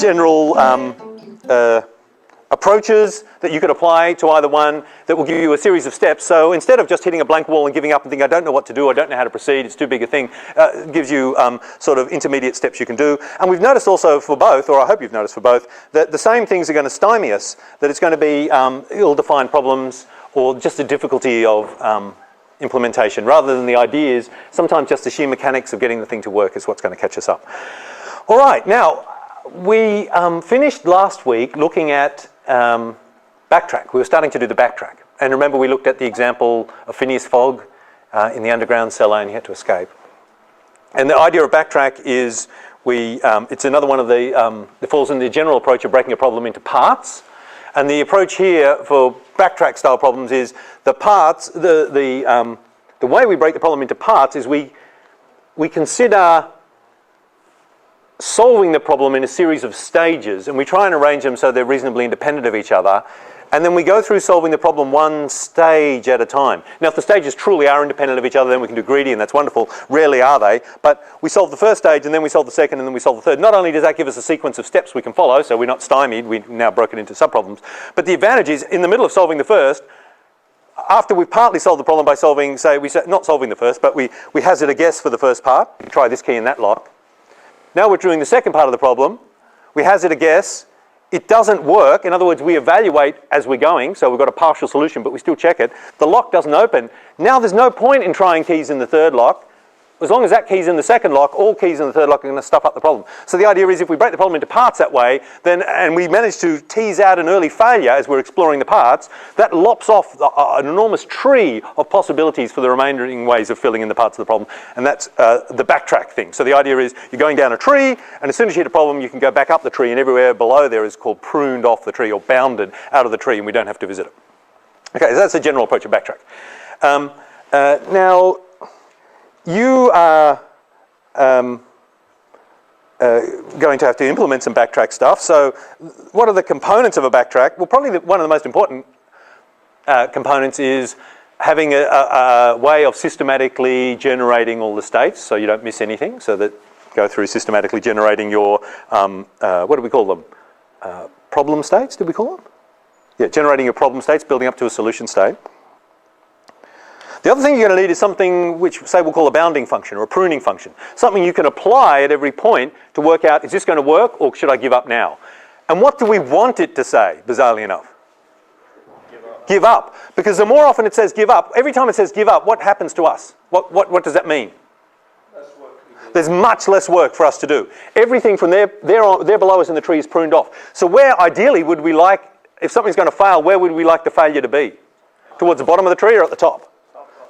general approaches that you could apply to either one that will give you a series of steps. So instead of just hitting a blank wall and giving up and thinking, I don't know what to do, I don't know how to proceed, it's too big a thing, it gives you sort of intermediate steps you can do. And we've noticed also for both, or I hope you've noticed for both, that the same things are going to stymie us, that it's going to be ill-defined problems or just a difficulty of implementation, rather than the ideas. Sometimes just the sheer mechanics of getting the thing to work is what's going to catch us up. All right, now, we finished last week looking at Backtrack. We were starting to do the Backtrack. And remember, we looked at the example of Phineas Fogg in the underground cellar, and he had to escape. And the idea of Backtrack is it's another one of the, it falls in the general approach of breaking a problem into parts. And the approach here for Backtrack style problems is the parts, the way we break the problem into parts is we consider solving the problem in a series of stages, and we try and arrange them so they're reasonably independent of each other, and then we go through solving the problem one stage at a time. Now, if the stages truly are independent of each other, then we can do greedy, and that's wonderful. Rarely are they, but we solve the first stage, and then we solve the second, and then we solve the third. Not only does that give us a sequence of steps we can follow, so we're not stymied, we've now broken into subproblems, but the advantage is, in the middle of solving the first, after we've partly solved the problem by solving, say, not solving the first, but we hazard a guess for the first part, try this key and that lock. Now we're doing the second part of the problem. We hazard a guess. It doesn't work. In other words, we evaluate as we're going. So we've got a partial solution, but we still check it. The lock doesn't open. Now there's no point in trying keys in the third lock. As long as that key's in the second lock, all keys in the third lock are going to stuff up the problem. So the idea is if we break the problem into parts that way, then, and we manage to tease out an early failure as we're exploring the parts, that lops off an enormous tree of possibilities for the remaining ways of filling in the parts of the problem. And that's the backtrack thing. So the idea is you're going down a tree, and as soon as you hit a problem, you can go back up the tree, and everywhere below there is called pruned off the tree or bounded out of the tree, and we don't have to visit it. Okay, so that's a general approach of backtrack. Now, you are going to have to implement some backtrack stuff. So what are the components of a backtrack? Well, probably one of the most important components is having a way of systematically generating all the states so you don't miss anything. So that go through systematically generating your, what do we call them? Problem states, did we call them? Yeah, generating your problem states, building up to a solution state. The other thing you're going to need is something which, say, we'll call a bounding function or a pruning function. Something you can apply at every point to work out, is this going to work or should I give up now? And what do we want it to say, bizarrely enough? Give up. Give up. Because the more often it says give up, every time it says give up, what happens to us? What does that mean? Less work. There's much less work for us to do. Everything from there below us in the tree is pruned off. So where ideally would we like, if something's going to fail, where would we like the failure to be? Towards the bottom of the tree or at the top?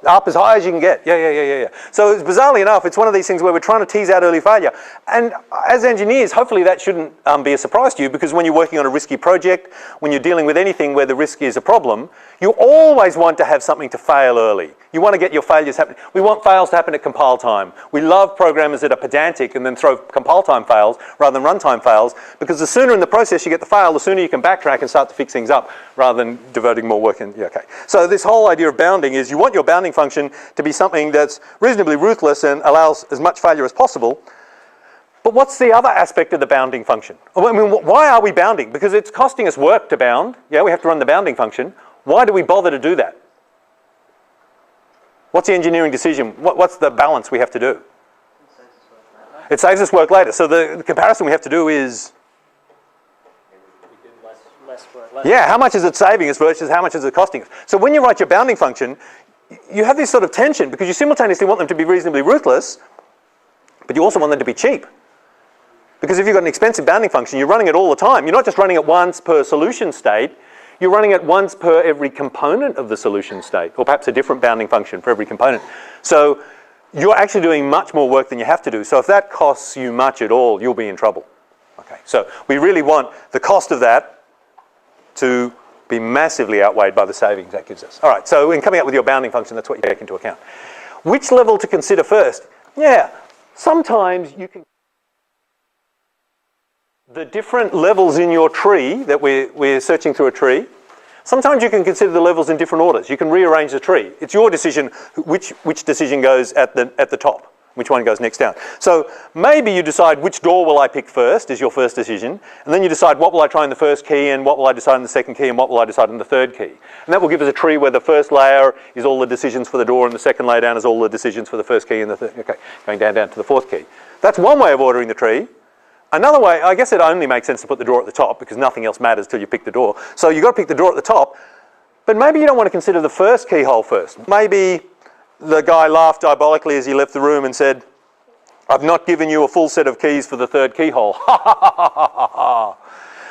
Up as high as you can get. Yeah. So it's bizarrely enough, it's one of these things where we're trying to tease out early failure. And as engineers, hopefully that shouldn't be a surprise to you, because when you're working on a risky project, when you're dealing with anything where the risk is a problem, you always want to have something to fail early. You want to get your failures happening. We want fails to happen at compile time. We love programmers that are pedantic and then throw compile time fails rather than runtime fails, because the sooner in the process you get the fail, the sooner you can backtrack and start to fix things up rather than devoting more work in. Yeah, okay. So this whole idea of bounding is you want your bounding function to be something that's reasonably ruthless and allows as much failure as possible. But what's the other aspect of the bounding function? I mean, why are we bounding? Because it's costing us work to bound. Yeah, we have to run the bounding function. Why do we bother to do that? What's the engineering decision? What's the balance we have to do? It saves us work later. So the comparison we have to do is... less work. Yeah, how much is it saving us versus how much is it costing us? So when you write your bounding function, you have this sort of tension because you simultaneously want them to be reasonably ruthless, but you also want them to be cheap. Because if you've got an expensive bounding function, you're running it all the time. You're not just running it once per solution state, you're running it once per every component of the solution state, or perhaps a different bounding function for every component. So you're actually doing much more work than you have to do. So if that costs you much at all, you'll be in trouble. Okay, so we really want the cost of that to be massively outweighed by the savings that gives us. All right, so in coming up with your bounding function, that's what you take into account. Which level to consider first? Yeah, sometimes you can... The different levels in your tree that we're searching through a tree, sometimes you can consider the levels in different orders. You can rearrange the tree. It's your decision which decision goes at the top. which one goes next down. So maybe you decide which door will I pick first is your first decision, and then you decide what will I try in the first key, and what will I decide in the second key, and what will I decide in the third key. And that will give us a tree where the first layer is all the decisions for the door, and the second layer down is all the decisions for the first key and the third. Okay, going down to the fourth key. That's one way of ordering the tree. Another way, I guess it only makes sense to put the door at the top because nothing else matters till you pick the door. So you've got to pick the door at the top, but maybe you don't want to consider the first keyhole first. Maybe the guy laughed diabolically as he left the room and said, I've not given you a full set of keys for the third keyhole. Ha ha ha ha ha ha.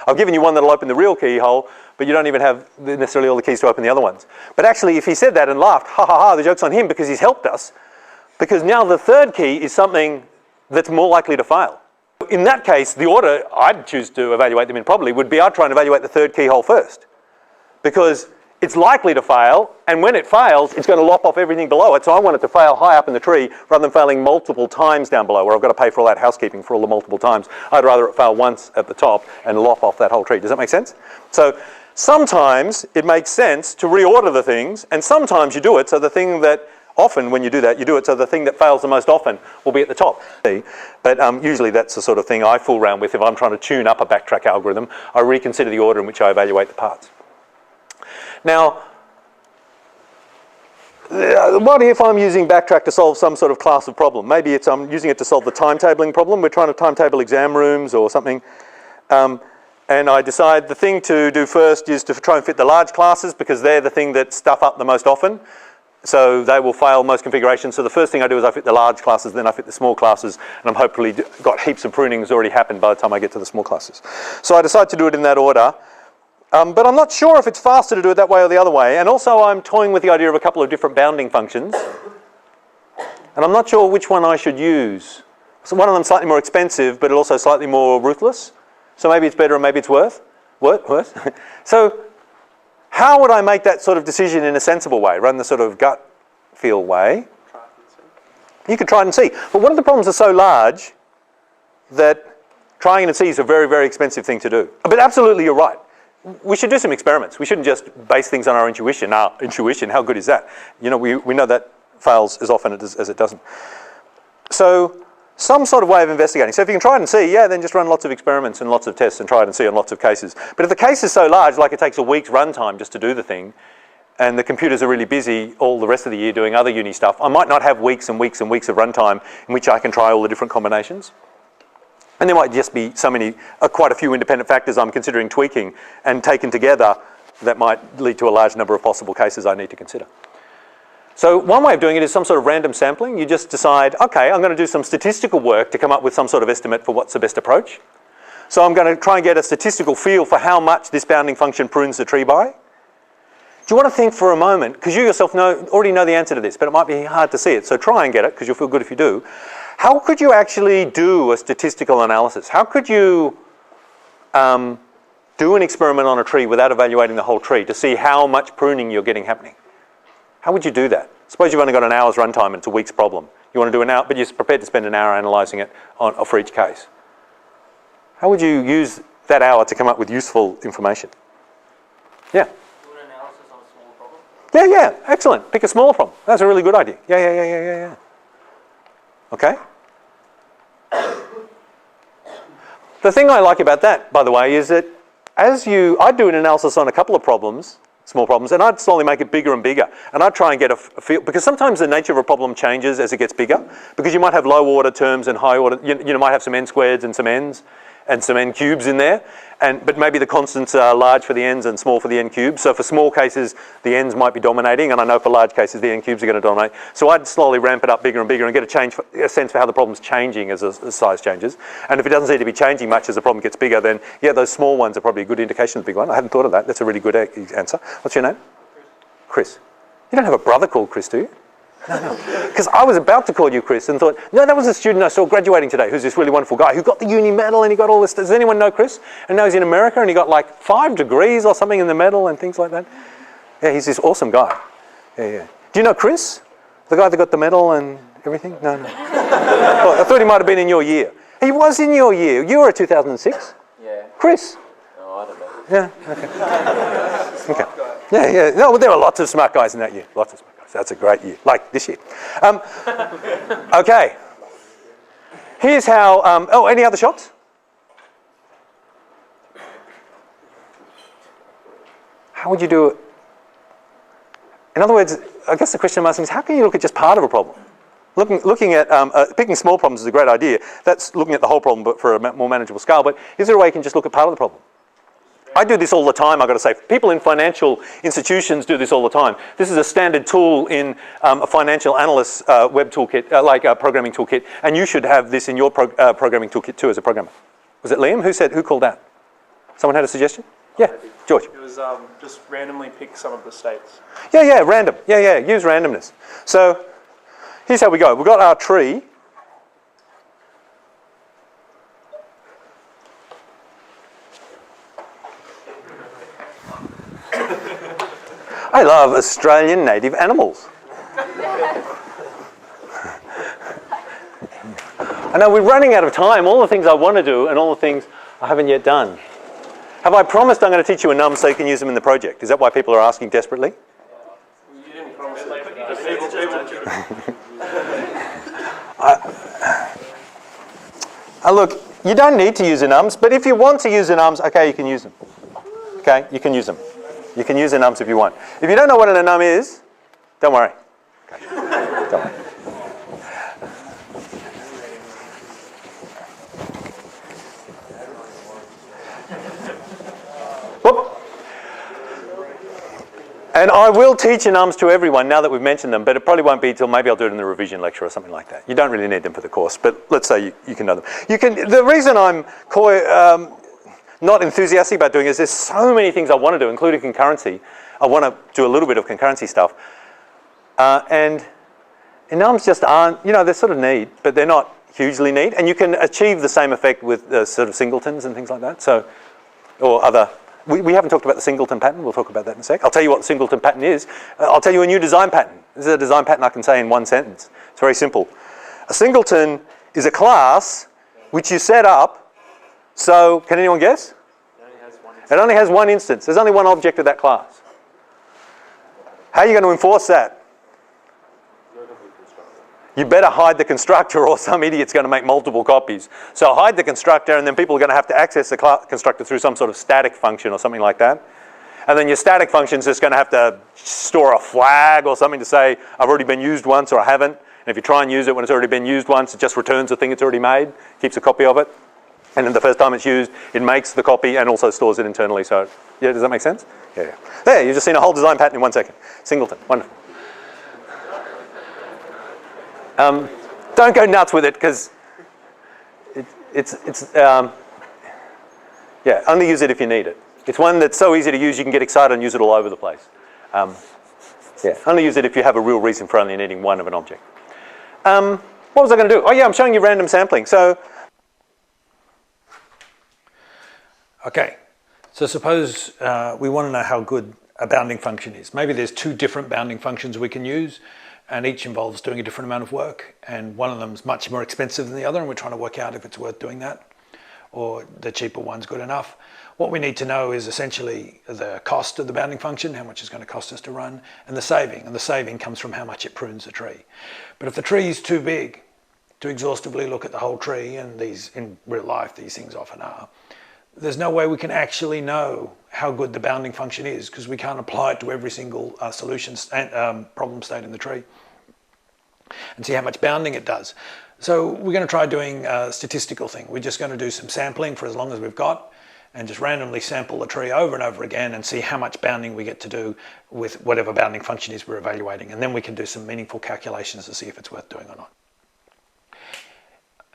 I've given you one that'll open the real keyhole, but you don't even have necessarily all the keys to open the other ones. But actually, if he said that and laughed, ha ha ha, the joke's on him because he's helped us, because now the third key is something that's more likely to fail. In that case, the order I'd choose to evaluate them in probably would be I'd try and evaluate the third keyhole first, because it's likely to fail, and when it fails, it's going to lop off everything below it. So I want it to fail high up in the tree rather than failing multiple times down below where I've got to pay for all that housekeeping for all the multiple times. I'd rather it fail once at the top and lop off that whole tree. Does that make sense? So sometimes it makes sense to reorder the things, and sometimes you do it so the thing that often when you do that, you do it so the thing that fails the most often will be at the top. But usually that's the sort of thing I fool around with if I'm trying to tune up a backtrack algorithm. I reconsider the order in which I evaluate the parts. Now, what if I'm using Backtrack to solve some sort of class of problem? Maybe it's I'm using it to solve the timetabling problem. We're trying to timetable exam rooms or something. And I decide the thing to do first is to try and fit the large classes because they're the thing that stuff up the most often. So they will fail most configurations. So the first thing I do is I fit the large classes, then I fit the small classes, and I'm hopefully got heaps of pruning that's already happened by the time I get to the small classes. So I decide to do it in that order. But I'm not sure if it's faster to do it that way or the other way. And also I'm toying with the idea of a couple of different bounding functions. And I'm not sure which one I should use. So one of them's slightly more expensive, but also slightly more ruthless. So maybe it's better and maybe it's worse. So how would I make that sort of decision in a sensible way, run the sort of gut feel way? You could try it and see. But one of the problems are so large that trying it and see is a very, very expensive thing to do. But absolutely you're right. We should do some experiments. We shouldn't just base things on our intuition. Our intuition, how good is that? You know, we know that fails as often as it doesn't. So some sort of way of investigating. So if you can try it and see, yeah, then just run lots of experiments and lots of tests and try it and see on lots of cases. But if the case is so large, like it takes a week's runtime just to do the thing, and the computers are really busy all the rest of the year doing other uni stuff, I might not have weeks and weeks and weeks of runtime in which I can try all the different combinations. And there might just be so many, quite a few independent factors I'm considering tweaking, and taken together that might lead to a large number of possible cases I need to consider. So one way of doing it is some sort of random sampling. You just decide, okay, I'm going to do some statistical work to come up with some sort of estimate for what's the best approach. So I'm going to try and get a statistical feel for how much this bounding function prunes the tree by. Do you want to think for a moment, because you yourself already know the answer to this, but it might be hard to see it, so try and get it, because you'll feel good if you do. How could you actually do a statistical analysis? How could you do an experiment on a tree without evaluating the whole tree to see how much pruning you're getting happening? How would you do that? Suppose you've only got an hour's runtime and it's a week's problem. You want to do an hour, but you're prepared to spend an hour analysing it for each case. How would you use that hour to come up with useful information? Yeah? Do an analysis on a small problem? Yeah, excellent. Pick a smaller problem. That's a really good idea. Yeah. Okay? The thing I like about that, by the way, is that I'd do an analysis on a couple of problems, small problems, and I'd slowly make it bigger and bigger. And I'd try and get a feel, because sometimes the nature of a problem changes as it gets bigger, because you might have low order terms and high order, you might have some n squareds and some n's and some n cubes in there, but maybe the constants are large for the n's and small for the n cubes. So for small cases, the n's might be dominating, and I know for large cases, the n cubes are going to dominate. So I'd slowly ramp it up bigger and bigger and get a sense for how the problem's changing as the size changes. And if it doesn't seem to be changing much as the problem gets bigger, then yeah, those small ones are probably a good indication of the big one. I hadn't thought of that. That's a really good answer. What's your name? Chris. You don't have a brother called Chris, do you? No. Because I was about to call you Chris and thought, no, that was a student I saw graduating today who's this really wonderful guy who got the uni medal and he got all this. Does anyone know Chris? And now he's in America and he got like 5 degrees or something in the medal and things like that. Yeah, he's this awesome guy. Yeah. Do you know Chris? The guy that got the medal and everything? No. Well, I thought he might have been in your year. He was in your year. You were a 2006? Yeah. Chris? No, I don't know. Yeah, okay. Yeah. No, well, there were lots of smart guys in that year. Lots of smart guys. That's a great year, like this year. Okay, Here's how, oh, any other shots? How would you do it? In other words, I guess the question I'm asking is, how can you look at just part of a problem? Looking at, picking small problems is a great idea. That's looking at the whole problem, but for a more manageable scale. But is there a way you can just look at part of the problem? I do this all the time, I've got to say. People in financial institutions do this all the time. This is a standard tool in a financial analyst's web toolkit, like a programming toolkit, and you should have this in your programming toolkit too as a programmer. Was it Liam? Who called that? Someone had a suggestion? Yeah, George. It was just randomly pick some of the states. Yeah, random. Yeah, use randomness. So here's how we go. We've got our tree. I love Australian native animals. I know we're running out of time. All the things I want to do and all the things I haven't yet done. Have I promised I'm going to teach you enums so you can use them in the project? Is that why people are asking desperately? You didn't promise it. Look, you don't need to use enums, but if you want to use enums, okay, you can use them. Okay, you can use them. You can use enums if you want. If you don't know what an enum is, don't worry. Okay. Don't worry. Whoop. And I will teach enums to everyone now that we've mentioned them, but it probably won't be till maybe I'll do it in the revision lecture or something like that. You don't really need them for the course, but let's say you can know them. The reason I'm not enthusiastic about doing is there's so many things I want to do, including concurrency. I want to do a little bit of concurrency stuff. And enums just aren't, they're sort of neat, but they're not hugely neat. And you can achieve the same effect with sort of singletons and things like that. So, or other, we haven't talked about the singleton pattern. We'll talk about that in a sec. I'll tell you what the singleton pattern is. I'll tell you a new design pattern. This is a design pattern I can say in one sentence. It's very simple. A singleton is a class which you set up. So, can anyone guess? It only has one instance. There's only one object of that class. How are you going to enforce that? You better hide the constructor or some idiot's going to make multiple copies. So hide the constructor and then people are going to have to access the constructor through some sort of static function or something like that. And then your static function is just going to have to store a flag or something to say, I've already been used once or I haven't. And if you try and use it when it's already been used once, it just returns the thing it's already made, keeps a copy of it. And then the first time it's used, it makes the copy and also stores it internally. So, yeah, does that make sense? Yeah. There, you've just seen a whole design pattern in 1 second. Singleton, wonderful. Don't go nuts with it because yeah, only use it if you need it. It's one that's so easy to use, you can get excited and use it all over the place. Yeah, only use it if you have a real reason for only needing one of an object. What was I going to do? Oh yeah, I'm showing you random sampling. So, okay, so suppose we want to know how good a bounding function is. Maybe there's two different bounding functions we can use, and each involves doing a different amount of work, and one of them is much more expensive than the other, and we're trying to work out if it's worth doing that, or the cheaper one's good enough. What we need to know is essentially the cost of the bounding function, how much it's going to cost us to run, and the saving comes from how much it prunes the tree. But if the tree is too big to exhaustively look at the whole tree, and these in real life these things often are, there's no way we can actually know how good the bounding function is because we can't apply it to every single solution problem state in the tree and see how much bounding it does. So we're going to try doing a statistical thing. We're just going to do some sampling for as long as we've got and just randomly sample the tree over and over again and see how much bounding we get to do with whatever bounding function is we're evaluating. And then we can do some meaningful calculations to see if it's worth doing or not.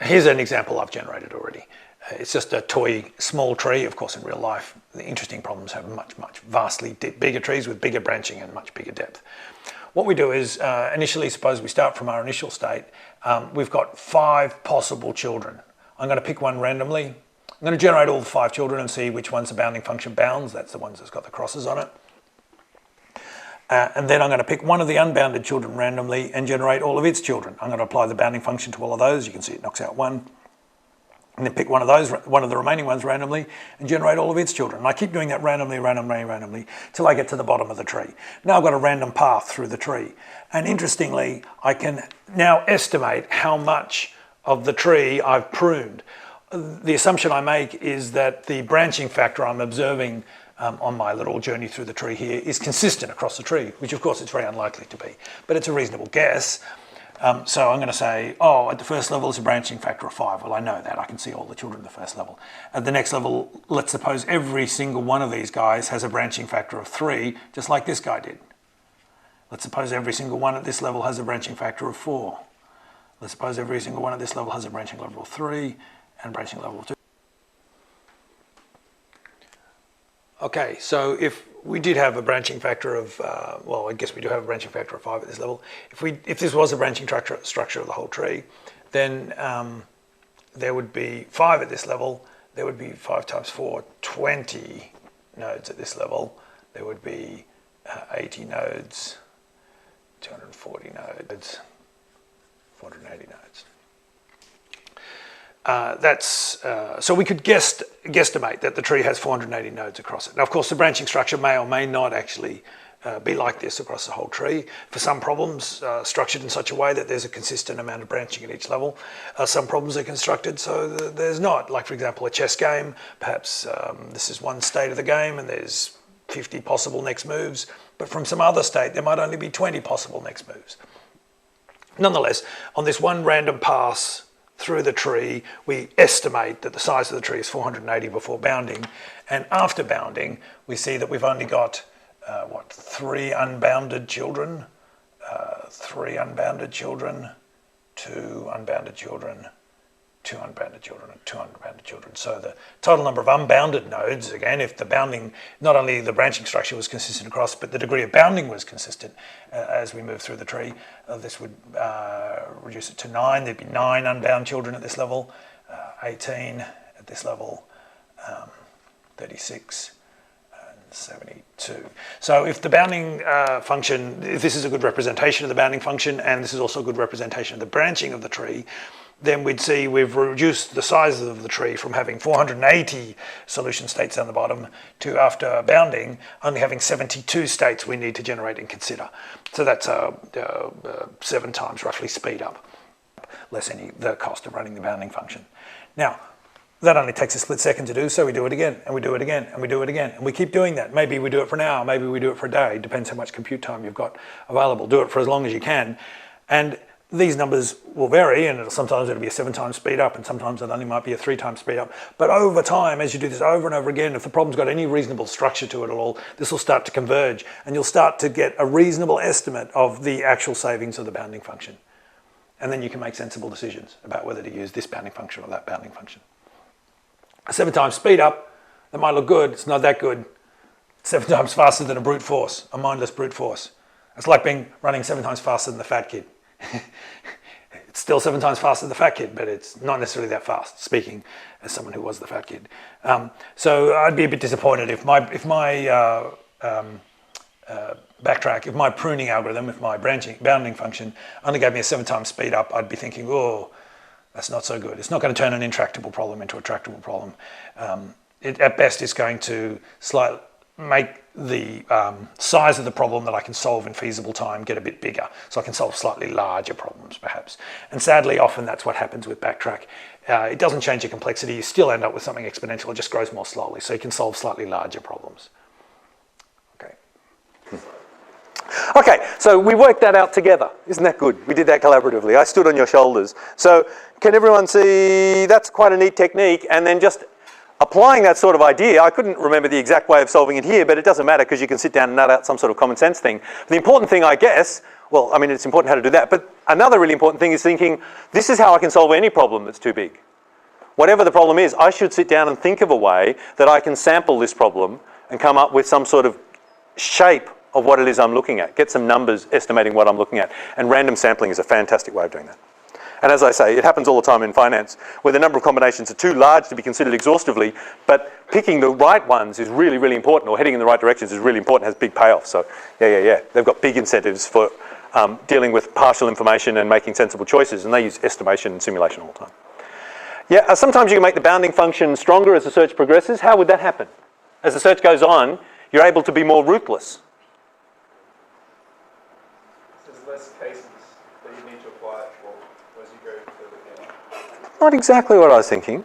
Here's an example I've generated already. It's just a toy small tree. Of course, in real life, the interesting problems have much vastly bigger trees with bigger branching and much bigger depth. What we do is initially, suppose we start from our initial state. We've got 5 possible children. I'm going to pick one randomly. I'm going to generate all the 5 children and see which one's the bounding function bounds. That's the ones that's got the crosses on it. And then I'm going to pick one of the unbounded children randomly and generate all of its children. I'm going to apply the bounding function to all of those. You can see it knocks out 1. And then pick one of the remaining ones randomly and generate all of its children. And I keep doing that randomly, till I get to the bottom of the tree. Now I've got a random path through the tree. And interestingly, I can now estimate how much of the tree I've pruned. The assumption I make is that the branching factor I'm observing on my little journey through the tree here is consistent across the tree, which of course it's very unlikely to be, but it's a reasonable guess. So I'm going to say, oh, at the first level it's a branching factor of 5. Well, I know that. I can see all the children at the first level. At the next level, let's suppose every single one of these guys has a branching factor of 3, just like this guy did. Let's suppose every single one at this level has a branching factor of 4. Let's suppose every single one at this level has a branching level of 3 and branching level of 2. Okay, so if we did have a branching factor of, well, I guess we do have a branching factor of 5 at this level. If this was a branching structure of the whole tree, then there would be 5 at this level. There would be 5 times 4, 20 nodes at this level. There would be 80 nodes, 240 nodes, 480 nodes. So we could guesstimate that the tree has 480 nodes across it. Now, of course, the branching structure may or may not actually be like this across the whole tree. For some problems, structured in such a way that there's a consistent amount of branching at each level. Some problems are constructed so that there's not. Like, for example, a chess game, perhaps this is one state of the game and there's 50 possible next moves, but from some other state, there might only be 20 possible next moves. Nonetheless, on this one random pass through the tree, we estimate that the size of the tree is 480 before bounding, and after bounding, we see that we've only got, 3 unbounded children, 3 unbounded children, 2 unbounded children, 2 unbounded children, and 2 unbounded children. So the total number of unbounded nodes, again, if the bounding, not only the branching structure was consistent across, but the degree of bounding was consistent as we move through the tree, this would reduce it to 9. There'd be 9 unbound children at this level, 18 at this level, 36, and 72. So if the bounding function, if this is a good representation of the bounding function, and this is also a good representation of the branching of the tree, then we'd see we've reduced the size of the tree from having 480 solution states down the bottom to, after bounding, only having 72 states we need to generate and consider. So that's 7 times roughly speed up, less the cost of running the bounding function. Now, that only takes a split second to do, so we do it again, and we do it again, and we do it again, and we keep doing that. Maybe we do it for an hour, maybe we do it for a day, depends how much compute time you've got available. Do it for as long as you can. And these numbers will vary, and sometimes it'll be a 7 times speed up, and sometimes it only might be a 3 times speed up. But over time, as you do this over and over again, if the problem's got any reasonable structure to it at all, this will start to converge, and you'll start to get a reasonable estimate of the actual savings of the bounding function. And then you can make sensible decisions about whether to use this bounding function or that bounding function. A 7 times speed up, that might look good, it's not that good. 7 times faster than a brute force, a mindless brute force. It's like running 7 times faster than the fat kid. It's still 7 times faster than the fat kid, but it's not necessarily that fast, speaking as someone who was the fat kid. So I'd be a bit disappointed if my backtrack, if my pruning algorithm, if my bounding function only gave me a 7 times speed up, I'd be thinking, oh, that's not so good. It's not going to turn an intractable problem into a tractable problem. At best, it's going to make the size of the problem that I can solve in feasible time get a bit bigger, so I can solve slightly larger problems, perhaps. And sadly, often that's what happens with Backtrack. It doesn't change the complexity. You still end up with something exponential. It just grows more slowly, so you can solve slightly larger problems. Okay. Okay, so we worked that out together. Isn't that good? We did that collaboratively. I stood on your shoulders. So can everyone see that's quite a neat technique? And then just applying that sort of idea, I couldn't remember the exact way of solving it here, but it doesn't matter because you can sit down and nut out some sort of common sense thing. The important thing, I guess, well, I mean, it's important how to do that, but another really important thing is thinking, this is how I can solve any problem that's too big. Whatever the problem is, I should sit down and think of a way that I can sample this problem and come up with some sort of shape of what it is I'm looking at, get some numbers estimating what I'm looking at, and random sampling is a fantastic way of doing that. And as I say, it happens all the time in finance, where the number of combinations are too large to be considered exhaustively, but picking the right ones is really, really important, or heading in the right directions is really important, has big payoff. So yeah. They've got big incentives for dealing with partial information and making sensible choices, and they use estimation and simulation all the time. Yeah, sometimes you can make the bounding function stronger as the search progresses. How would that happen? As the search goes on, you're able to be more ruthless. There's less cases that you need to apply it for as you go further down. Not exactly what I was thinking.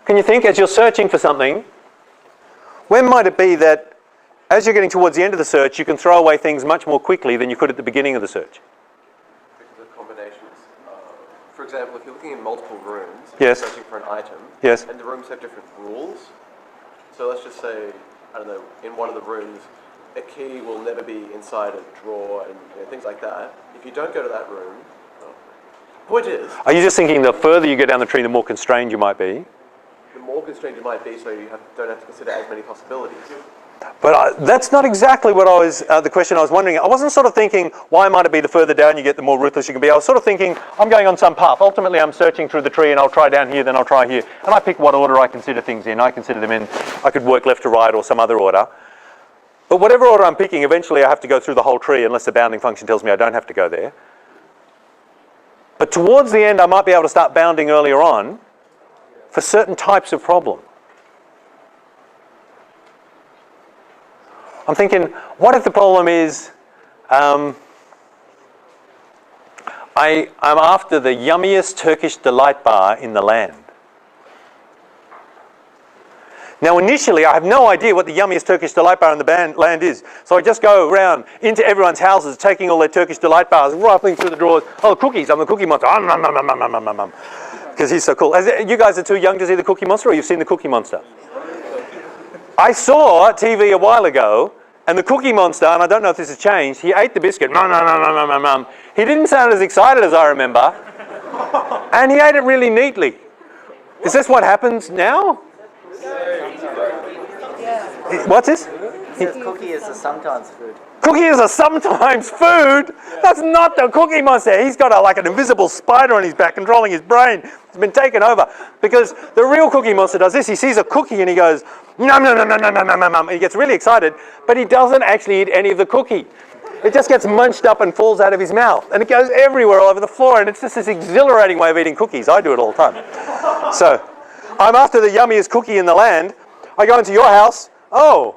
Can you think, as you're searching for something, when might it be that as you're getting towards the end of the search, you can throw away things much more quickly than you could at the beginning of the search? Because of combinations. For example, if you're looking in multiple rooms, Yes. searching for an item, Yes. and the rooms have different rules. So let's just say, I don't know, in one of the rooms, a key will never be inside a drawer and things like that. If you don't go to that room, point is, Are you just thinking the further you go down the tree, the more constrained you might be? the more constrained you might be, so you don't have to consider as many possibilities. But that's not exactly what I was, the question I was wondering. I wasn't sort of thinking, why might it be the further down you get, the more ruthless you can be? I was sort of thinking, I'm going on some path. Ultimately, I'm searching through the tree and I'll try down here, then I'll try here. And I pick what order I consider things in. I consider them in, I could work left to right or some other order. But whatever order I'm picking, eventually I have to go through the whole tree unless the bounding function tells me I don't have to go there. But towards the end, I might be able to start bounding earlier on for certain types of problem. I'm thinking, what if the problem is I'm after the yummiest Turkish delight bar in the land? Now initially I have no idea what the yummiest Turkish delight bar in the land is. So I just go around into everyone's houses taking all their Turkish delight bars, rifling through the drawers. Oh, cookies, I'm the Cookie Monster. Because he's so cool. You guys are too young to see the Cookie Monster, or you've seen the Cookie Monster? I saw TV a while ago, and the Cookie Monster, and I don't know if this has changed, he ate the biscuit. He didn't sound as excited as I remember, and he ate it really neatly. Is this what happens now? What's this? It says cookie is a sometimes food. Cookie is a sometimes food? That's not the Cookie Monster. He's got like an invisible spider on his back controlling his brain. It's been taken over. Because the real Cookie Monster does this. He sees a cookie and he goes, nom, nom, nom, nom, nom, nom, nom, nom. He gets really excited, but he doesn't actually eat any of the cookie. It just gets munched up and falls out of his mouth. And it goes everywhere all over the floor. And it's just this exhilarating way of eating cookies. I do it all the time. So I'm after the yummiest cookie in the land. I go into your house. Oh,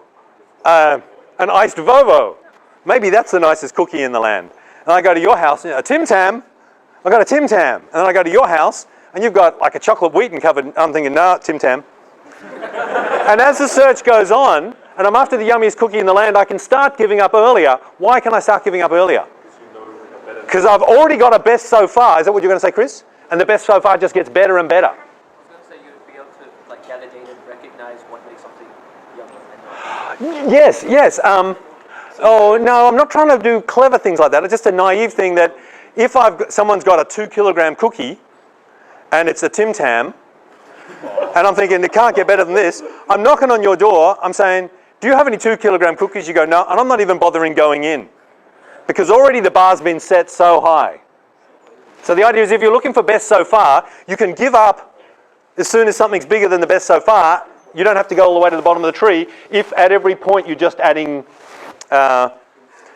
an iced Vovo. Maybe that's the nicest cookie in the land. And I go to your house, a Tim Tam. I got a Tim Tam. And then I go to your house, and you've got like a chocolate Wheaton covered. I'm thinking, no, Tim Tam. And as the search goes on, and I'm after the yummiest cookie in the land, I can start giving up earlier. Why can I start giving up earlier? Because I've already got a best so far. Is that what you're going to say, Chris? And the best so far just gets better and better. I was going to say you'd be able to like gather data and recognize what makes something yummy and not. Yes. Oh no, I'm not trying to do clever things like that. It's just a naive thing that if someone's got a 2 kilogram cookie and it's a Tim Tam, and I'm thinking it can't get better than this, I'm knocking on your door, I'm saying, do you have any 2 kilogram cookies? You go, no, and I'm not even bothering going in because already the bar's been set so high. So the idea is if you're looking for best so far, you can give up as soon as something's bigger than the best so far. You don't have to go all the way to the bottom of the tree if at every point you're just adding,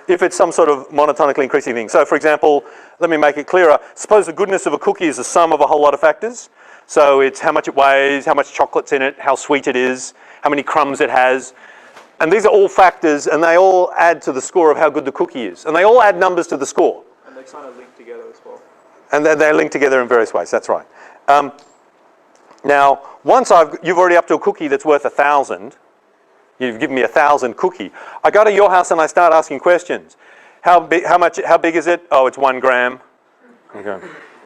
if it's some sort of monotonically increasing thing. So for example, let me make it clearer. Suppose the goodness of a cookie is the sum of a whole lot of factors. So it's how much it weighs, how much chocolate's in it, how sweet it is, how many crumbs it has. And these are all factors and they all add to the score of how good the cookie is. And they all add numbers to the score. And they kind of link together as well. And they're linked together in various ways, that's right. Now, once you've already up to a cookie that's worth 1,000, you've given me 1,000 cookie. I go to your house and I start asking questions. How big is it? Oh, it's 1 gram. Okay.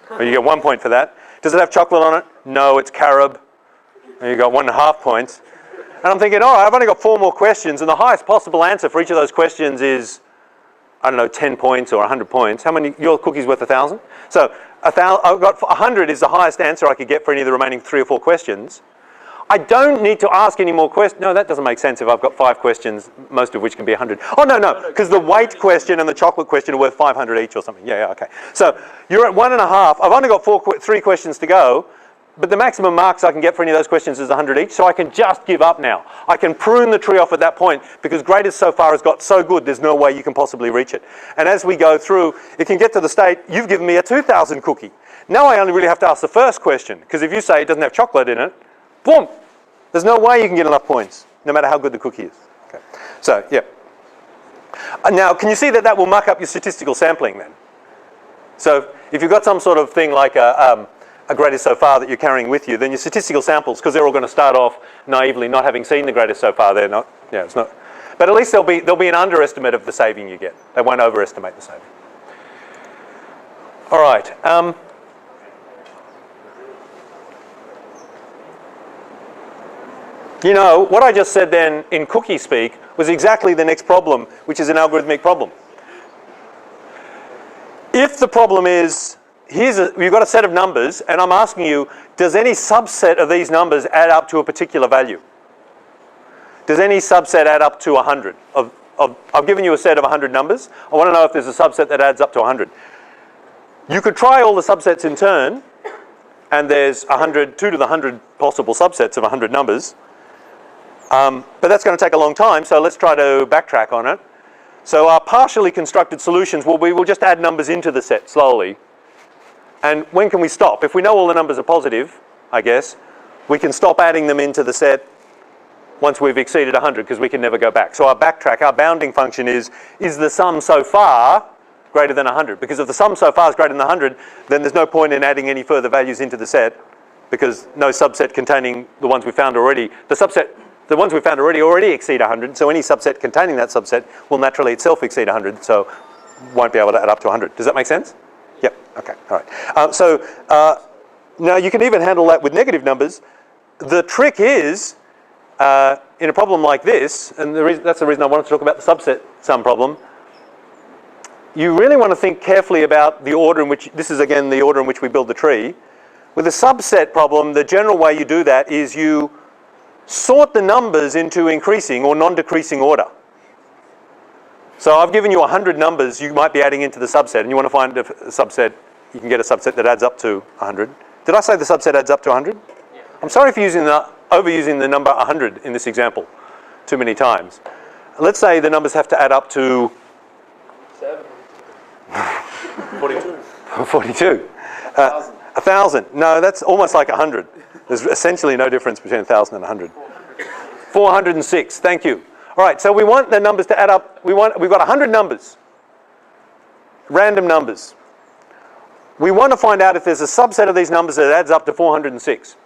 Well, you get 1 point for that. Does it have chocolate on it? No, it's carob. And you got 1.5 points. And I'm thinking, I've only got 4 more questions, and the highest possible answer for each of those questions is, I don't know, 10 points or 100 points. How many? Your cookie's worth 1,000? So I've got 100 is the highest answer I could get for any of the remaining 3 or 4 questions. I don't need to ask any more questions. No, that doesn't make sense if I've got 5 questions, most of which can be 100. Oh, no, because the weight question and the chocolate question are worth 500 each or something. Yeah, okay. So you're at 1.5. I've only got 3 questions to go, but the maximum marks I can get for any of those questions is 100 each, so I can just give up now. I can prune the tree off at that point because greatest so far has got so good, there's no way you can possibly reach it. And as we go through, it can get to the state, you've given me a 2,000 cookie. Now I only really have to ask the first question, because if you say it doesn't have chocolate in it, boom, there's no way you can get enough points, no matter how good the cookie is. Okay. So, yeah. Now, can you see that will muck up your statistical sampling then? So if you've got some sort of thing like a greatest so far that you're carrying with you, then your statistical samples, because they're all going to start off naively not having seen the greatest so far, they're not, yeah, it's not. But at least there'll be an underestimate of the saving you get. They won't overestimate the saving. All right. You know, what I just said then in cookie speak was exactly the next problem, which is an algorithmic problem. If the problem is, you've got a set of numbers, and I'm asking you, does any subset of these numbers add up to a particular value? Does any subset add up to 100? I've given you a set of 100 numbers. I want to know if there's a subset that adds up to 100. You could try all the subsets in turn, and there's 2 to the 100 possible subsets of 100 numbers. But that's going to take a long time, so let's try to backtrack on it. So our partially constructed solutions, well, we will just add numbers into the set slowly. And when can we stop? If we know all the numbers are positive, I guess, we can stop adding them into the set once we've exceeded 100, because we can never go back. So our backtrack, our bounding function is the sum so far greater than 100? Because if the sum so far is greater than 100, then there's no point in adding any further values into the set, because no subset containing the ones we found already, the ones we found already exceed 100, so any subset containing that subset will naturally itself exceed 100, so won't be able to add up to 100. Does that make sense? Yep, okay, all right. Now you can even handle that with negative numbers. The trick is, in a problem like this, and that's the reason I wanted to talk about the subset sum problem, you really want to think carefully about the order in which, this is again the order in which we build the tree. With a subset problem, the general way you do that is you sort the numbers into increasing or non-decreasing order. So I've given you 100 numbers you might be adding into the subset, and you want to find a subset, you can get a subset that adds up to 100. Did I say the subset adds up to 100? Yeah. I'm sorry for overusing the number 100 in this example too many times. Let's say the numbers have to add up to 7. 42. 42. 1,000. No, that's almost like 100. There's essentially no difference between 1,000 and 100. 406, thank you. All right, so we want the numbers to add up. We've got 100 numbers, random numbers. We want to find out if there's a subset of these numbers that adds up to 406.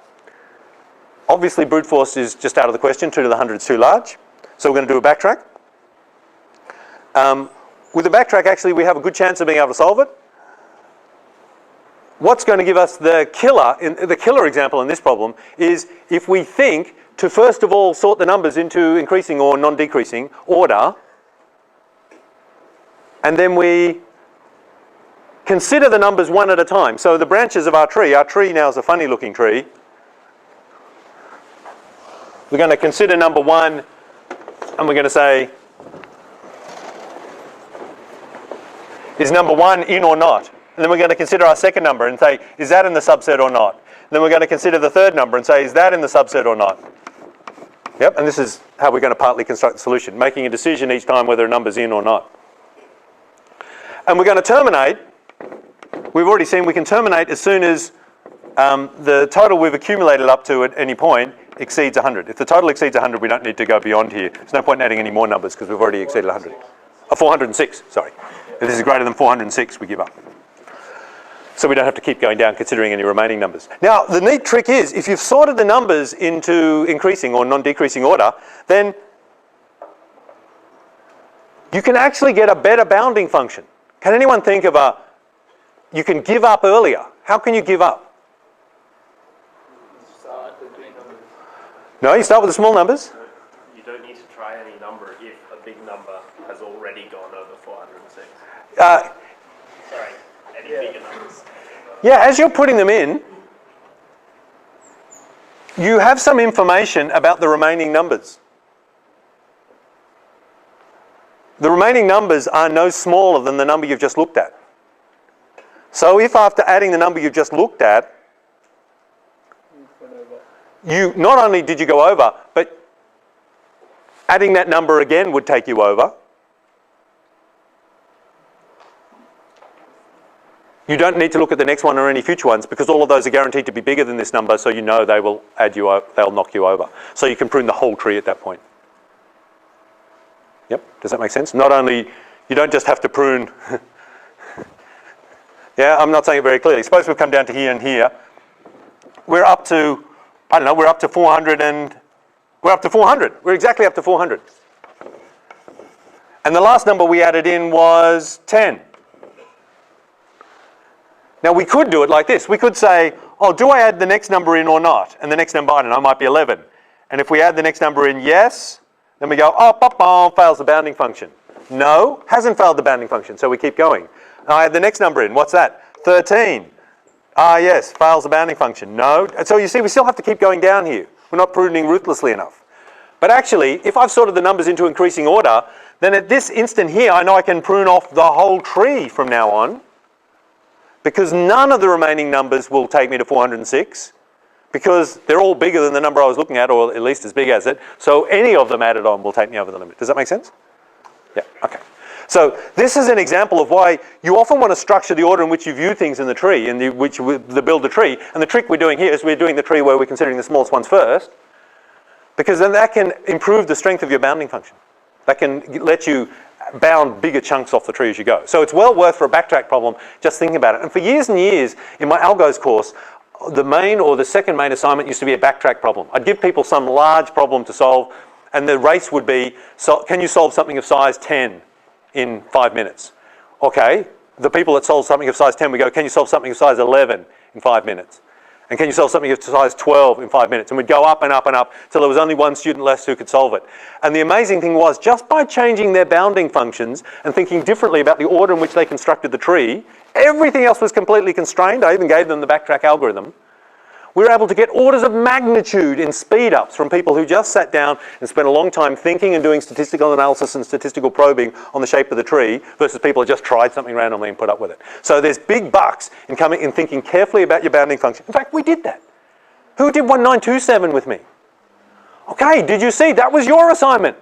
Obviously, brute force is just out of the question. 2 to the 100 is too large. So we're going to do a backtrack. With the backtrack, actually, we have a good chance of being able to solve it. What's going to give us the killer example in this problem is if we think to first of all sort the numbers into increasing or non-decreasing order, and then we consider the numbers one at a time. So the branches of our tree now is a funny looking tree. We're going to consider number 1, and we're going to say, is number 1 in or not? And then we're going to consider our second number and say, is that in the subset or not? And then we're going to consider the third number and say, is that in the subset or not? Yep, and this is how we're going to partly construct the solution, making a decision each time whether a number's in or not. And we're going to terminate. We've already seen we can terminate as soon as the total we've accumulated up to at any point exceeds 100. If the total exceeds 100, we don't need to go beyond here. There's no point in adding any more numbers because we've already exceeded 100. 406, sorry. If this is greater than 406, we give up. So we don't have to keep going down considering any remaining numbers. Now, the neat trick is, if you've sorted the numbers into increasing or non-decreasing order, then you can actually get a better bounding function. Can anyone think of you can give up earlier. How can you give up? Start with big numbers. No, you start with the small numbers. You don't need to try any number if a big number has already gone over 406. Sorry, any bigger numbers. Yeah, as you're putting them in, you have some information about the remaining numbers. The remaining numbers are no smaller than the number you've just looked at. So if after adding the number you've just looked at, you not only did you go over, but adding that number again would take you over. You don't need to look at the next one or any future ones because all of those are guaranteed to be bigger than this number, so you know they will they'll knock you over. So you can prune the whole tree at that point. Yep, does that make sense? Not only, you don't just have to prune Yeah, I'm not saying it very clearly. Suppose we've come down to here and here. We're up to, I don't know, we're up to 400 and, we're up to 400. We're exactly up to 400. And the last number we added in was 10. Now we could do it like this. We could say, oh, do I add the next number in or not? And the next number, I don't know, might be 11. And if we add the next number in, yes, then we go, oh, fails the bounding function. No, hasn't failed the bounding function, so we keep going. I add the next number in, what's that? 13. Ah, yes, fails the bounding function. No, so you see, we still have to keep going down here. We're not pruning ruthlessly enough. But actually, if I've sorted the numbers into increasing order, then at this instant here, I know I can prune off the whole tree from now on, because none of the remaining numbers will take me to 406, because they're all bigger than the number I was looking at, or at least as big as it. So any of them added on will take me over the limit. Does that make sense? Yeah, okay. So this is an example of why you often want to structure the order in which you view things in the tree, and the build the tree. And the trick we're doing here is we're doing the tree where we're considering the smallest ones first, because then that can improve the strength of your bounding function. That can let you bound bigger chunks off the tree as you go. So it's well worth for a backtrack problem just thinking about it. And for years and years in my algos course, the main or the second main assignment used to be a backtrack problem. I'd give people some large problem to solve, and the race would be, so can you solve something of size 10 in 5 minutes? Okay, the people that solve something of size 10, we go, can you solve something of size 11 in 5 minutes? And can you solve something of size 12 in 5 minutes? And we'd go up and up and up till there was only one student less who could solve it. And the amazing thing was, just by changing their bounding functions and thinking differently about the order in which they constructed the tree, everything else was completely constrained. I even gave them the backtrack algorithm. We were able to get orders of magnitude in speed ups from people who just sat down and spent a long time thinking and doing statistical analysis and statistical probing on the shape of the tree versus people who just tried something randomly and put up with it. So there's big bucks in coming and thinking carefully about your bounding function. In fact, we did that. Who did 1927 with me? Okay, did you see? That was your assignment.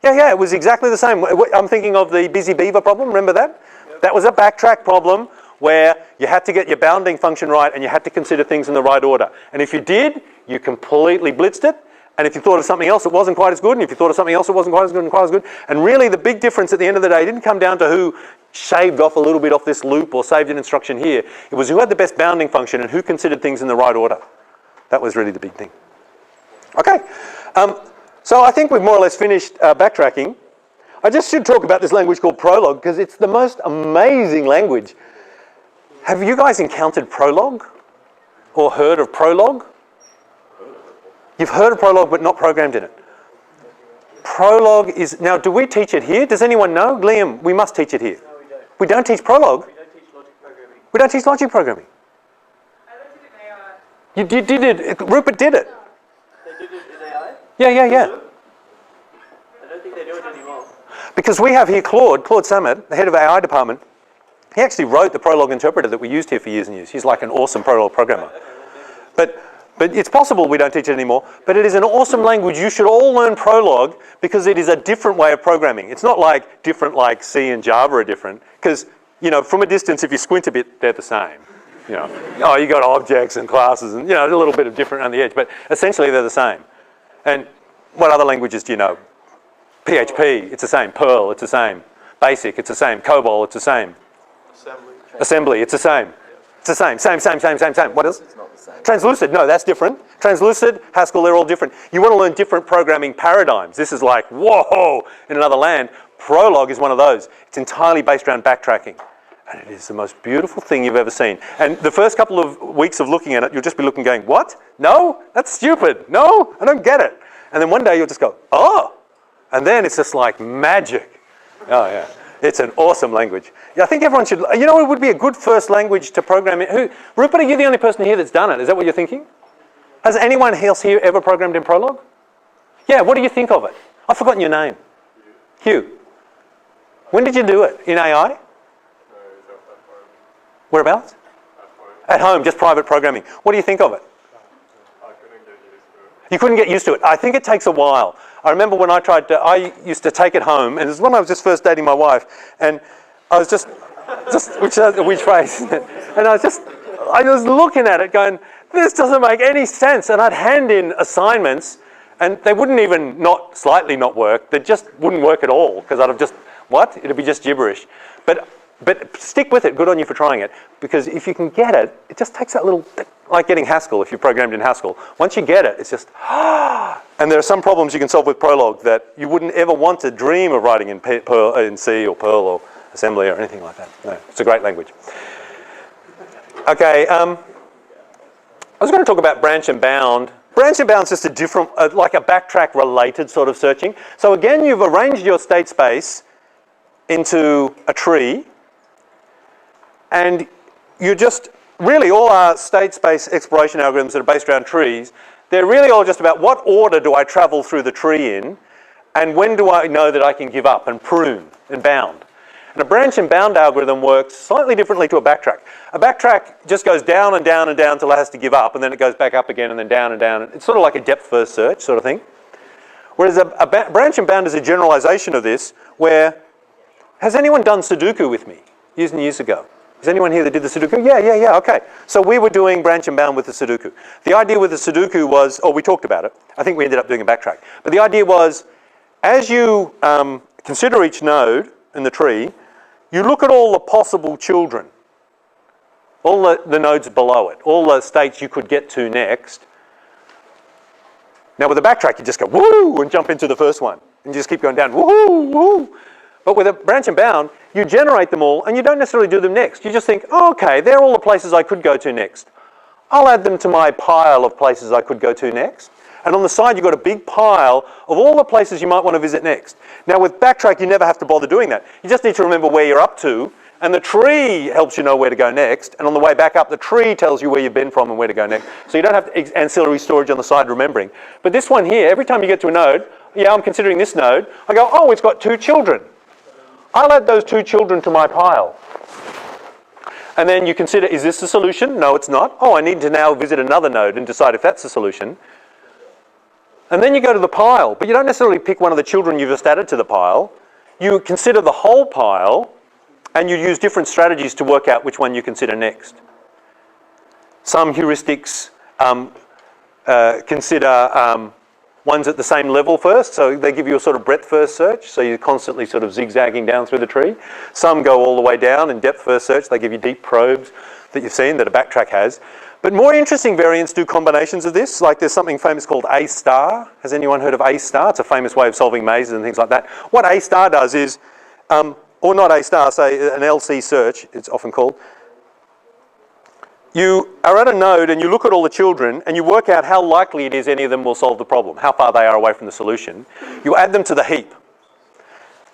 Yeah, it was exactly the same. I'm thinking of the busy beaver problem, remember that? Yep. That was a backtrack problem where you had to get your bounding function right and you had to consider things in the right order. And if you did, you completely blitzed it. And if you thought of something else, it wasn't quite as good. And if you thought of something else, it wasn't quite as good and quite as good. And really the big difference at the end of the day didn't come down to who shaved off a little bit off this loop or saved an instruction here. It was who had the best bounding function and who considered things in the right order. That was really the big thing. Okay, so I think we've more or less finished backtracking. I just should talk about this language called Prolog because it's the most amazing language. Have you guys encountered Prolog or heard of Prolog? You've heard of Prolog but not programmed in it. Prolog is, now do we teach it here? Does anyone know? Liam, we must teach it here. No, we don't. We don't teach Prolog? We don't teach logic programming. We don't teach logic programming. I learned it in AI. You did it, Rupert did it. They did it in AI? Yeah. I don't think they do it anymore. Because we have here Claude Sammet, the head of our AI department. He actually wrote the Prolog interpreter that we used here for years and years. He's like an awesome Prolog programmer. But it's possible we don't teach it anymore, but it is an awesome language. You should all learn Prolog because it is a different way of programming. It's not like different like C and Java are different, because, you know, from a distance, if you squint a bit, they're the same. You know, you got objects and classes and, you know, a little bit of different around the edge, but essentially they're the same. And what other languages do you know? PHP, it's the same. Perl, it's the same. Basic, it's the same. COBOL, it's the same. Assembly, it's the same. It's the same. Same. What else? It's not the same. Translucid, no, that's different. Translucid, Haskell, they're all different. You want to learn different programming paradigms. This is like, whoa, in another land. Prolog is one of those. It's entirely based around backtracking. And it is the most beautiful thing you've ever seen. And the first couple of weeks of looking at it, you'll just be looking going, what? No, that's stupid. No, I don't get it. And then one day you'll just go, oh. And then it's just like magic. Oh, yeah. It's an awesome language. Yeah, I think everyone should, you know, it would be a good first language to program in. Rupert, are you the only person here that's done it? Is that what you're thinking? Has anyone else here ever programmed in Prolog? Yeah, what do you think of it? I've forgotten your name. Hugh. When did you do it? In AI? Whereabouts? At home, just private programming. What do you think of it? I couldn't get used to it. You couldn't get used to it. I think it takes a while. I remember when I used to take it home, and it was when I was just first dating my wife, and I was just which phrase? And I was looking at it going, this doesn't make any sense. And I'd hand in assignments, and they wouldn't even slightly not work. They just wouldn't work at all, because I'd have just, what? It'd be just gibberish. But But stick with it, good on you for trying it, because if you can get it, it just takes that little, like getting Haskell if you programmed in Haskell. Once you get it, it's just, and there are some problems you can solve with Prolog that you wouldn't ever want to dream of writing in C or Perl or assembly or anything like that. No, it's a great language. Okay, I was going to talk about branch and bound. Branch and bound is just a different, like a backtrack related sort of searching. So again, you've arranged your state space into a tree, and you just, really all our state space exploration algorithms that are based around trees, they're really all just about what order do I travel through the tree in, and when do I know that I can give up and prune and bound. And a branch and bound algorithm works slightly differently to a backtrack. A backtrack just goes down and down and down until it has to give up, and then it goes back up again and then down and down. It's sort of like a depth first search sort of thing. Whereas a branch and bound is a generalization of this, where, has anyone done Sudoku with me years and years ago? Is anyone here that did the Sudoku? Yeah, okay. So we were doing branch and bound with the Sudoku. The idea with the Sudoku was, we talked about it. I think we ended up doing a backtrack. But the idea was, as you consider each node in the tree, you look at all the possible children, all the nodes below it, all the states you could get to next. Now with a backtrack, you just go, woo, and jump into the first one. And you just keep going down, woohoo, woo. But with a branch and bound, you generate them all and you don't necessarily do them next. You just think, okay, they're all the places I could go to next. I'll add them to my pile of places I could go to next. And on the side, you've got a big pile of all the places you might want to visit next. Now with Backtrack, you never have to bother doing that. You just need to remember where you're up to, and the tree helps you know where to go next. And on the way back up, the tree tells you where you've been from and where to go next. So you don't have ancillary storage on the side remembering. But this one here, every time you get to a node, I'm considering this node, I go, it's got 2 children. I'll add those 2 children to my pile. And then you consider, is this the solution? No, it's not. I need to now visit another node and decide if that's the solution. And then you go to the pile, but you don't necessarily pick one of the children you've just added to the pile. You consider the whole pile, and you use different strategies to work out which one you consider next. Some heuristics consider ones at the same level first, so they give you a sort of breadth first search, so you're constantly sort of zigzagging down through the tree. Some go all the way down in depth first search, they give you deep probes that you've seen that a backtrack has. But more interesting variants do combinations of this, like there's something famous called A star. Has anyone heard of A star? It's a famous way of solving mazes and things like that. What A star does is, or not A star, say an LC search, it's often called. You are at a node and you look at all the children and you work out how likely it is any of them will solve the problem, how far they are away from the solution. You add them to the heap.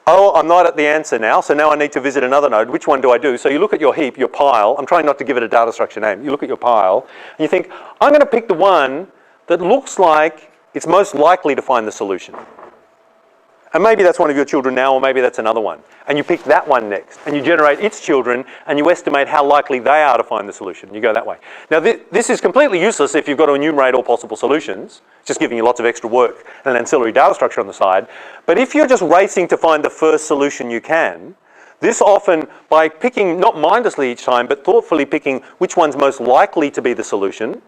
I'm not at the answer now, so now I need to visit another node. Which one do I do? So you look at your heap, your pile. I'm trying not to give it a data structure name. You look at your pile and you think, I'm going to pick the one that looks like it's most likely to find the solution. And maybe that's one of your children now, or maybe that's another one. And you pick that one next, and you generate its children, and you estimate how likely they are to find the solution. You go that way. Now, this is completely useless if you've got to enumerate all possible solutions. It's just giving you lots of extra work and an ancillary data structure on the side. But if you're just racing to find the first solution you can, this often, by picking, not mindlessly each time, but thoughtfully picking which one's most likely to be the solution.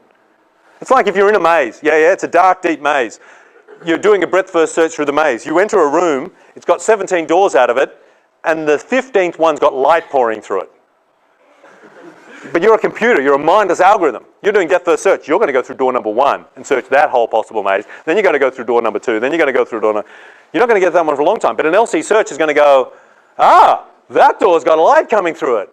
It's like if you're in a maze. Yeah, it's a dark, deep maze. You're doing a breadth first search through the maze. You enter a room, it's got 17 doors out of it, and the 15th one's got light pouring through it. But you're a computer, you're a mindless algorithm. You're doing depth first search. You're going to go through door number 1 and search that whole possible maze. Then you're going to go through door number 2. Then you're going to go through door number... You're not going to get that one for a long time. But an LC search is going to go, that door's got a light coming through it.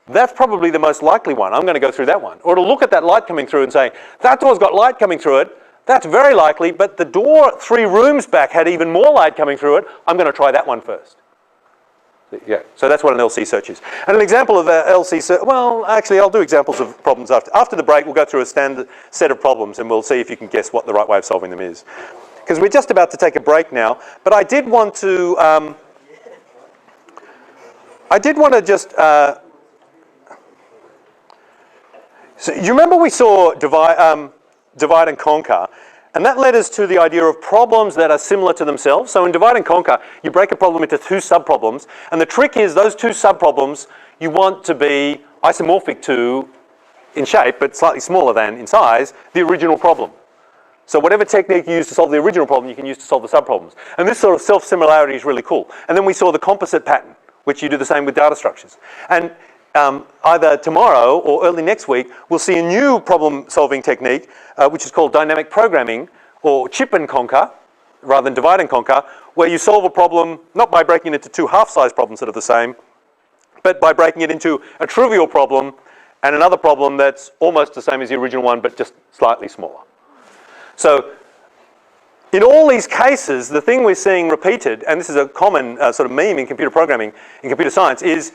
That's probably the most likely one. I'm going to go through that one. Or it'll look at that light coming through and say, that door's got light coming through it. That's very likely, but the door 3 rooms back had even more light coming through it. I'm going to try that one first. Yeah, so that's what an LC search is. And an example of LC search, well, actually, I'll do examples of problems after. After the break, we'll go through a standard set of problems and we'll see if you can guess what the right way of solving them is. Because we're just about to take a break now, but I did want to just... so you remember we saw divide and conquer, and that led us to the idea of problems that are similar to themselves. So in divide and conquer, you break a problem into 2 subproblems, and the trick is those 2 subproblems you want to be isomorphic to in shape, but slightly smaller than in size, the original problem. So whatever technique you use to solve the original problem, you can use to solve the subproblems. And this sort of self-similarity is really cool. And then we saw the composite pattern, which you do the same with data structures. And either tomorrow or early next week, we'll see a new problem-solving technique, which is called dynamic programming, or chip and conquer, rather than divide and conquer, where you solve a problem not by breaking it into two half-size problems that are the same, but by breaking it into a trivial problem and another problem that's almost the same as the original one, but just slightly smaller. So in all these cases, the thing we're seeing repeated, and this is a common sort of meme in computer programming, in computer science, is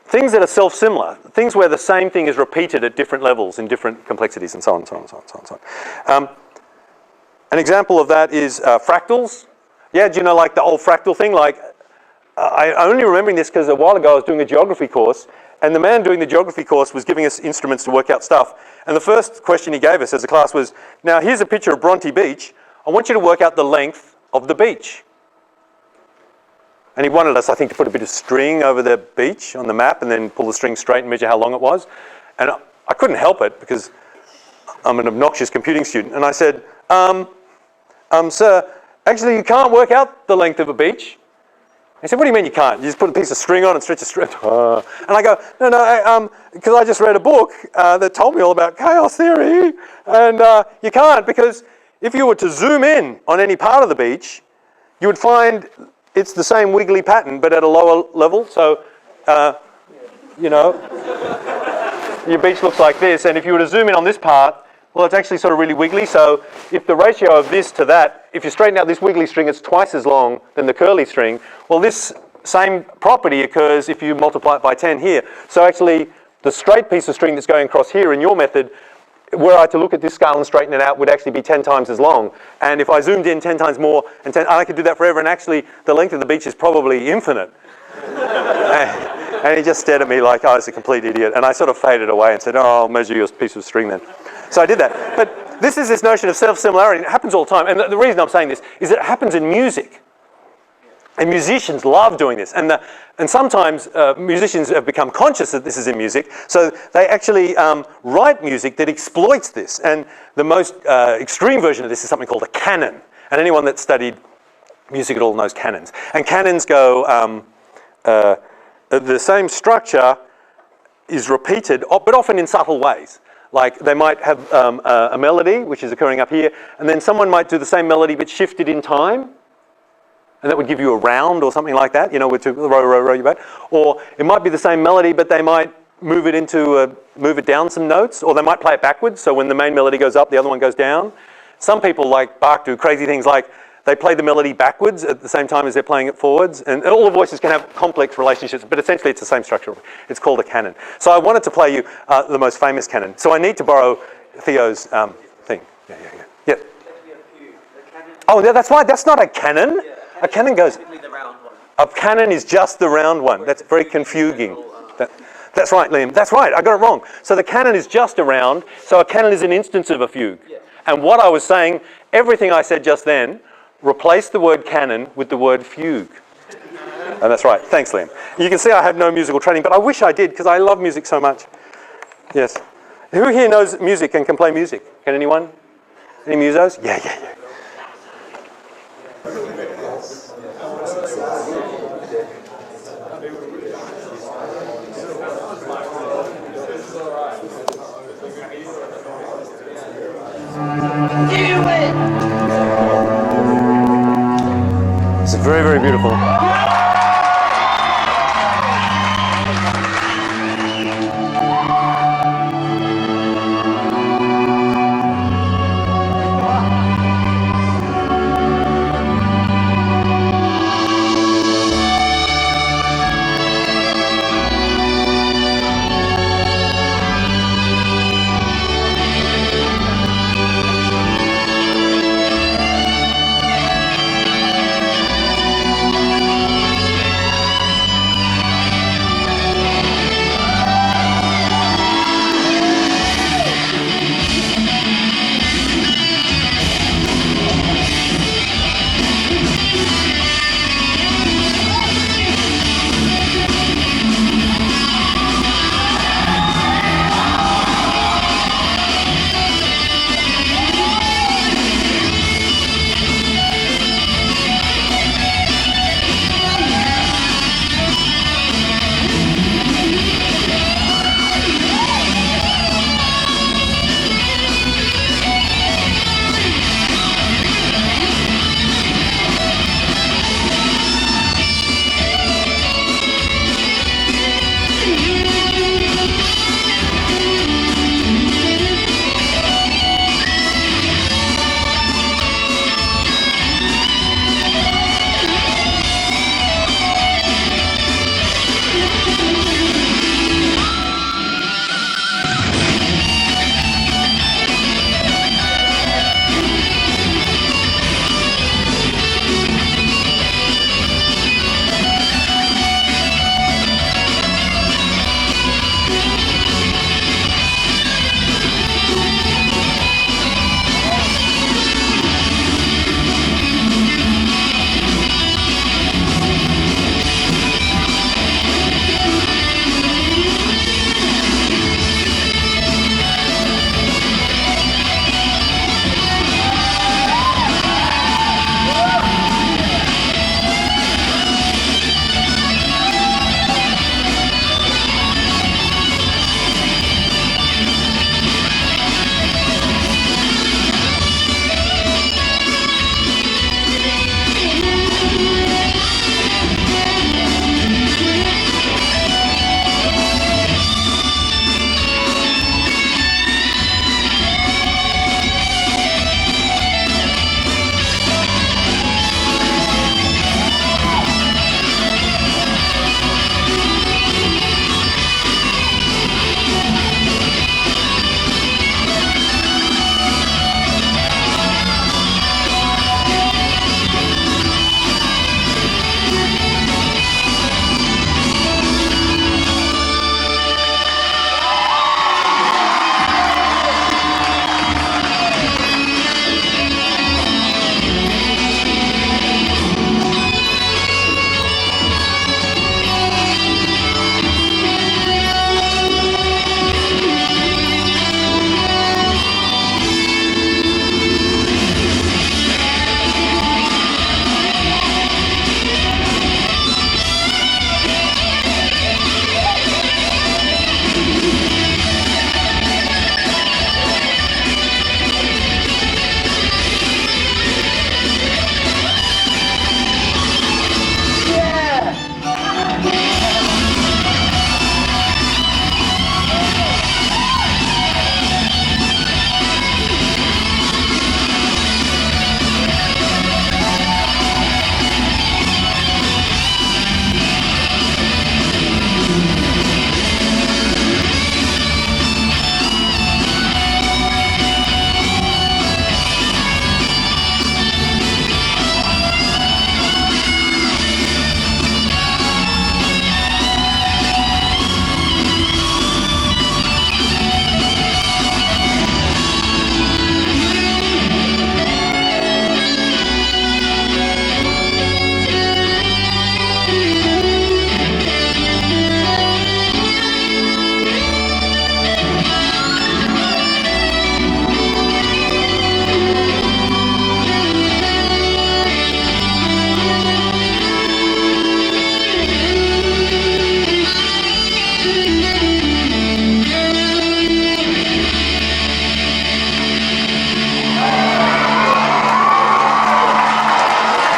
things that are self-similar, things where the same thing is repeated at different levels in different complexities, and so on, so on, so on, so on, so on. An example of that is fractals. Yeah, do you know, like the old fractal thing? Like, I'm only remembering this because a while ago I was doing a geography course, and the man doing the geography course was giving us instruments to work out stuff. And the first question he gave us as a class was, now here's a picture of Bronte Beach. I want you to work out the length of the beach. And he wanted us, I think, to put a bit of string over the beach on the map and then pull the string straight and measure how long it was. And I couldn't help it because I'm an obnoxious computing student. And I said, sir, actually you can't work out the length of a beach. He said, what do you mean you can't? You just put a piece of string on and stretch a string. And I go, no, because I just read a book that told me all about chaos theory. And you can't, because if you were to zoom in on any part of the beach, you would find it's the same wiggly pattern, but at a lower level. So, you know, your beach looks like this. And if you were to zoom in on this part, well, it's actually sort of really wiggly. So if the ratio of this to that, if you straighten out this wiggly string, it's twice as long than the curly string. Well, this same property occurs if you multiply it by 10 here. So actually, the straight piece of string that's going across here in your method, were I to look at this scale and straighten it out, would actually be 10 times as long. And if I zoomed in 10 times more, and I could do that forever, and actually the length of the beach is probably infinite. And he just stared at me like I was a complete idiot. And I sort of faded away and said, oh, I'll measure your piece of string then. So I did that. But this is this notion of self-similarity. It happens all the time. And the reason I'm saying this is that it happens in music. And musicians love doing this. And sometimes musicians have become conscious that this is in music. So they actually write music that exploits this. And the most extreme version of this is something called a canon. And anyone that's studied music at all knows canons. And canons go, the same structure is repeated, but often in subtle ways. Like they might have a melody, which is occurring up here, and then someone might do the same melody but shifted in time. And that would give you a round or something like that, you know, with row, row, row, you bet. Or it might be the same melody, but they might move it down some notes, or they might play it backwards. So when the main melody goes up, the other one goes down. Some people like Bach do crazy things like they play the melody backwards at the same time as they're playing it forwards. And all the voices can have complex relationships, but essentially it's the same structure. It's called a canon. So I wanted to play you the most famous canon. So I need to borrow Theo's thing. Yeah. Oh, yeah, that's right. That's not a canon. A canon goes. A canon is just the round one. That's very confusing. That's right, Liam. That's right. I got it wrong. So the canon is just a round. So a canon is an instance of a fugue. Yeah. And what I was saying, everything I said just then, replace the word canon with the word fugue. And that's right. Thanks, Liam. You can see I have no musical training, but I wish I did because I love music so much. Yes. Who here knows music and can play music? Can anyone? Any musos? Yeah. It's very, very beautiful.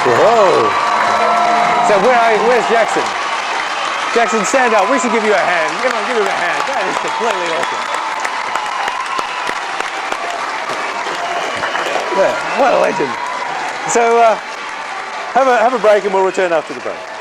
Whoa. So where's Jackson? Jackson, stand up. We should give you a hand. Come on, give him a hand. That is completely awesome. Yeah, what a legend. So have a break and we'll return after the break.